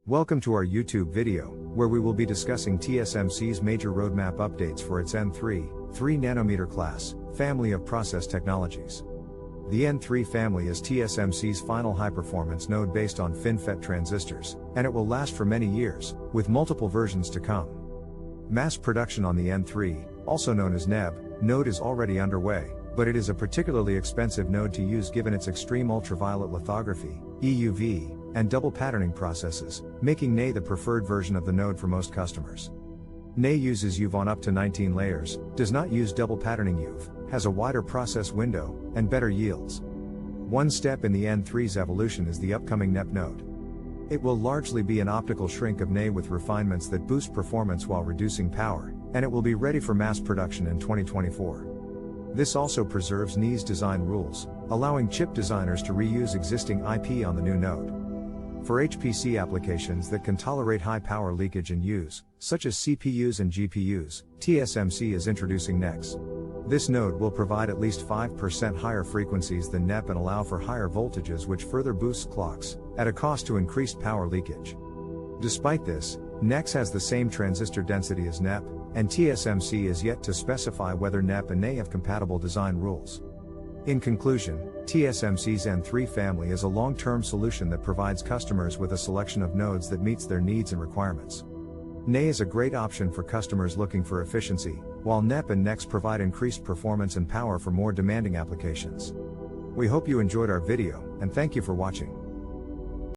Welcome to our YouTube video, where we will be discussing TSMC's major roadmap updates for its N3, 3nm class, family of process technologies. The N3 family is TSMC's final high-performance node based on FinFET transistors, and it will last for many years, with multiple versions to come. Mass production on the N3, also known as NEB, node is already underway, but it is a particularly expensive node to use given its extreme ultraviolet lithography, EUV, and double patterning processes, making NE the preferred version of the node for most customers. NE uses UV on up to 19 layers, does not use double patterning UV, has a wider process window, and better yields. One step in the N3's evolution is the upcoming NEP node. It will largely be an optical shrink of NE with refinements that boost performance while reducing power, and it will be ready for mass production in 2024. This also preserves NE's design rules, allowing chip designers to reuse existing IP on the new node. For HPC applications that can tolerate high power leakage and use, such as CPUs and GPUs, TSMC is introducing NEX. This node will provide at least 5% higher frequencies than NEP and allow for higher voltages, which further boosts clocks, at a cost to increased power leakage. Despite this, NEX has the same transistor density as NEP, and TSMC is yet to specify whether NEP and NE have compatible design rules. In conclusion, TSMC's N3 family is a long-term solution that provides customers with a selection of nodes that meets their needs and requirements. NE is a great option for customers looking for efficiency, while NEP and NEX provide increased performance and power for more demanding applications. We hope you enjoyed our video, and thank you for watching.